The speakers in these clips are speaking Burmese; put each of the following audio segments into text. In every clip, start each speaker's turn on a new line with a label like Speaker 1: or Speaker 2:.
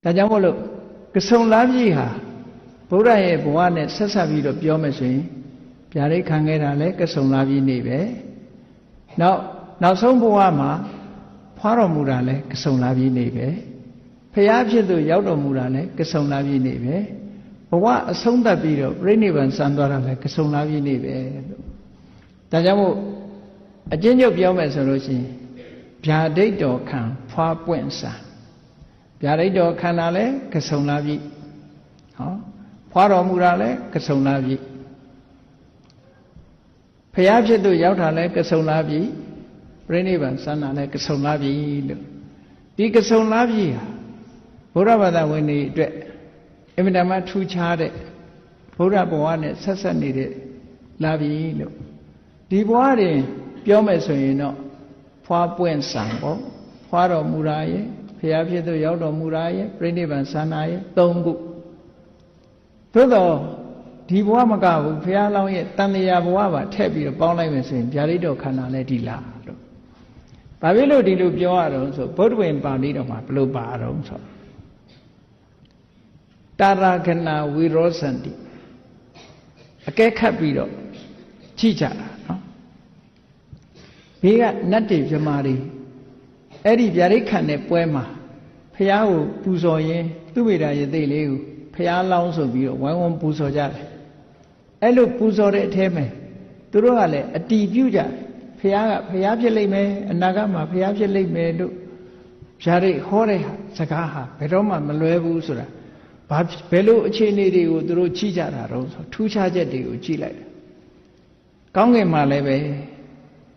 Speaker 1: ဒါကြောင့်မို့လို့ကဆုံလားပြည့်ဟာဘုရားရဲ့ဘဝနဲ့ဆက်ဆက်ပြီးတော့ပြောမယ်ဆိုရင်ဗျာဒိတ်ခံခဲ့တာလဲကဆုံလားပြည့်နေပဲနောက်ဆုံးဘဝမှာဖွားတော်မူတာလဲကဆုံလားပြည့်နေပဲဖရာဖြစ်သူရောက်တော်မူတာလဲကဆုံလားပြည့်နေပဲဘဝအဆုံးသတ်ပြီးတော့ပြိဋိဘံစံသွားတာလဲကဆုံလားပြည့်နေပဲလို့ဒါကြောင့်မို့အကျဉ်းချုပ်ပြောမယ်ဆိုလို့ရှိရင်ဗျာဒိတ်တော်ခံဖွားပွင့်စံဗျာဒိတ်တော်ခံတာလဲကဆုံလားပြည့်ဟောဖွားတော်မူတာလဲကဆုံလားပြည့်ဖရာဖြစ်သူရောက်တာလဲကဆုံလားပြည့်ပြိဋိဘံစံတာလဲကဆုံလားပြည့်လို့ဒီကဆုံလားပြည့်ဟာဘုရားဘာသာဝင်တွေအတွက်အမြဲတမ်းထူးခြားတဲ့ဘုရားဘဝနဲ့ဆက်ဆက်နေတဲ့လာပြီလို့ဒီဘဝတွင်ပြောမယ်ဆိုရင်တော့ဖွားပွင့်စံပေါ့ဖွားတော်မူတာရဲ့ဖရာဖြစ်သူရောက်တော်မူတာရဲ့ပြိဋိဘံစံတာရဲ့၃ခုသို့တော့ဒီဘဝမကဘူးဖရာလောင်းရဲ့တန်တရားဘဝပါထည့်ပြီးတော့ပေါင်းလိုက်မယ်ဆိုရင်ဗျာဒိတ်တော်ခန္ဓာလည်းဒီလားလို့ဘာဖြစ်လို့ဒီလိုပြောရတော့ဆိုဗုဒ္ဓဝင်ပါဠိတော်မှာဘယ်လိုပါတော့ဆိုတာရခဏဝိရောစန္တိအကဲခတ်ပြီးတော့ကြည့်ကြတာနော်ဘေးကနတ်တွေမြမာတွေအဲ့ဒီဗျာဒိတ်ခံတဲ့ပွဲမှာဖះကိုပူဇော်ရင်းသူဝိဒါရသိလေးကိုဖះလောင်းဆိုပြီးတော့ဝိုင်းဝန်းပူဇော်ကြတယ်အဲ့လိုပူဇော်တဲ့အထဲမှာသူတို့ကလည်းအတီးပြုကြဖះကဖះဖြစ်လိမ့်မယ်အနာဂတ်မှာဖះဖြစ်လိမ့်မယ်လို့ဗျာဒိတ်ဟောတဲ့စကားဟာဘယ်တော့မှမလွဲဘူးဆိုတာဘယ်လိုအခြေအနေတွေကိုသူတို့ကြည့်ကြတာတော့ဆိုထူးခြားချက်တွေကိုကြည့်လိုက်တယ်ကောင်းကင်မှာလည်းပဲ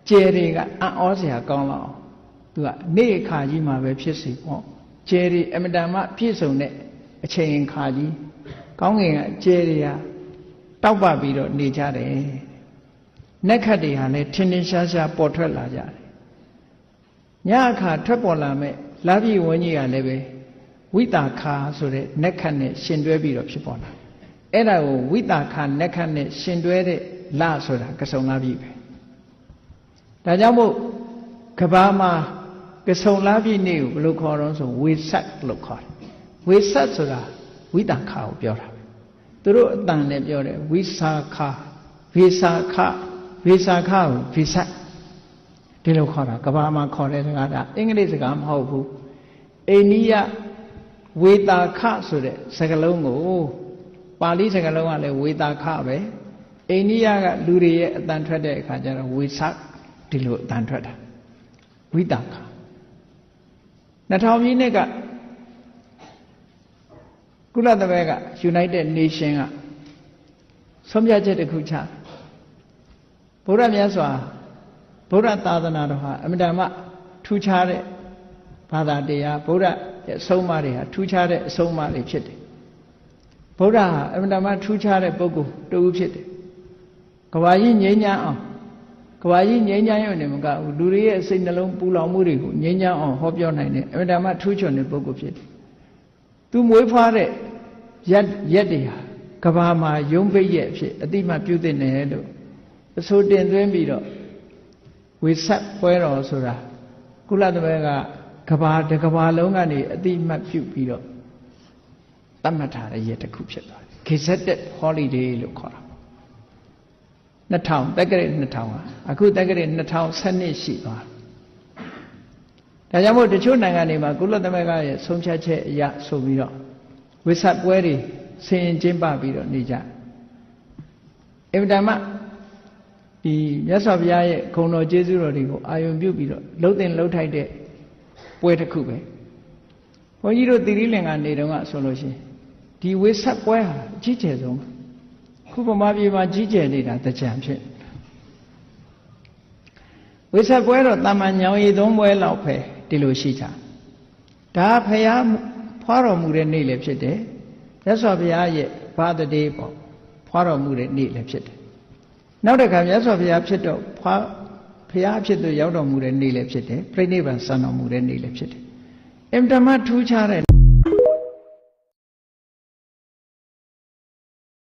Speaker 1: ကျယ်တွေကအံ့ဩစရာကောင်းလောက်အောင်သူကနေ့အခါကြီးမှာပဲဖြစ်စီပေါ့ကျယ်တွေအမတန်မှပြည့်စုံတဲ့အချိန်အခါကြီးကောင်းကင်ကကျယ်တွေကတောက်ပပြီးတော့နေကြတယ်နက်ခတ်တွေဟာလည်းထင်းထင်းရှားရှားပေါ်ထွက်လာကြတယ်ညအခါထွက်ပေါ်လာမဲ့လာပြီဝန်းကြီးကလည်းပဲဝိတာခါဆိုတဲ့နက်ခတ်နဲ့ရှင်တွဲပြီးတော့ဖြစ်ပေါ်လာအဲ့ဒါကိုဝိတာခါနက်ခတ်နဲ့ရှင်တွဲတဲ့လဆိုတာကဆုံလားပြီပဲဒါကြောင့်မို့ကဘာမှာကဆုံလားပြီနေ့ကိုဘယ်လိုခေါ်တော့ဆိုဝေဆက်လို့ခေါ်တယ်ဝေဆက်ဆိုတာဝိတာခါကိုပြောတာသူတို့အတန်နဲ့ပြောတယ်ဝိစာခဝေစာခဝေစာခကိုဝေဆက်ဒီလိုခေါ်တာကဘာမှာခေါ်တဲ့စကားကအင်္ဂလိပ်စကားမဟုတ်ဘူးအိန္ဒိယဝေတာခဆိုတဲ့စကားလုံးကိုပါဠိစကားလုံးကလည်းဝေတာခပဲအိန္ဒိယကလူတွေရဲ့အတန်ထွက်တဲ့အခါကျတော့ဝေဆက်ဒီလိုအတန်ထွက်တာဝိတာခ2000ပြည့်နှစ်ကကုလသမဂ္ဂ United Nation ကဆုံးဖြတ်ချက်တစ်ခုချဘုရားမြတ်စွာဘုရားသာသနာတော်ဟာအမြဲတမ်းထူးခြားတဲ့ဘာသာတရားဘုရားရဲ့အဆုံးအမတွေဟာထူးခြားတဲ့အဆုံးအမတွေဖြစ်တယ်ဘုရားဟာအမြဲတမ်းထူးခြားတဲ့ပုဂ္ဂိုလ်တူဖြစ်တယ်ကဘာကြီးငြိမ်းချမ်းအောင်ကဘာကြီးငြိမ်းချမ်းရုံနဲ့မကဘူးလူတွေရဲ့စိတ်နှလုံးပူလောင်မှုတွေကိုငြိမ်းချမ်းအောင်ဟောပြောနိုင်တဲ့အမြဲတမ်းထူးချွန်တဲ့ပုဂ္ဂိုလ်ဖြစ်တယ်သူမွေးဖွားတဲ့ရက်တွေဟာကဘာမှာယုံပိတ်ရဲ့အဖြစ်အတိမပြုသင့်တယ်လို့အဆိုတင်သွင်းပြီးတော့ဝေဆက်ပွဲတော်ဆိုတာကုလသမဂ္ဂကဘာတစ်ကဘာလုံးကနေအတိမပြုပြီးတော့သတ်မှတ်ထားတဲ့ရက်တစ်ခုဖြစ်သွားတယ် Gazetted Holiday လို့ခေါ်တာ2000တက္ကရာ2000ဟာအခုတက္ကရာ2012ရှိသွားဒါကြောင့်မို့တချို့နိုင်ငံတွေမှာကုလသမဂ္ဂရဲ့ဆုံးဖြတ်ချက်အရဆိုပြီးတော့ဝိဆက်ပွဲတွေဆင်ရင်ကျင်းပပြီးတော့နေကြအင်တာမဒီမြတ်စွာဘုရားရဲ့ဂုဏ်တော်ကျေးဇူးတော်တွေကိုအာရုံပြုပြီးတော့လှုပ်တင်လှုပ်ထိုက်တဲ့ပွဲတစ်ခုပဲဘုန်းကြီးတို့သီရိလင်္ကာနေတုန်းကဆိုလို့ရှိရင်ဒီဝိဆက်ပွဲဟာအကြီးကျယ်ဆုံးခုဗမာပြည်မှာကြီးကျယ်နေတာတကြံဖြစ်ဝိဆက်ပွဲတော့တာမန်ညောင်ရည်သုံးပွဲလောက်ပဲဒီလိုရှိကြဒါဖရာဖွားတော်မူတဲ့နေ့လည်းဖြစ်တယ်မြတ်စွာဘုရားရဲ့ဘာတတေးပေါ့ဖွားတော်မူတဲ့နေ့လည်းဖြစ်တယ်နောက်တစ်ခါမြတ်စွာဘုရားဖြစ်တော့ဖရာဖြစ်သူရောက်တော်မူတဲ့နေ့လည်းဖြစ်တယ်ပြိဋိဘံစံတော်မူတဲ့နေ့လည်းဖြစ်တယ်အင်တမထူးခြားတဲ့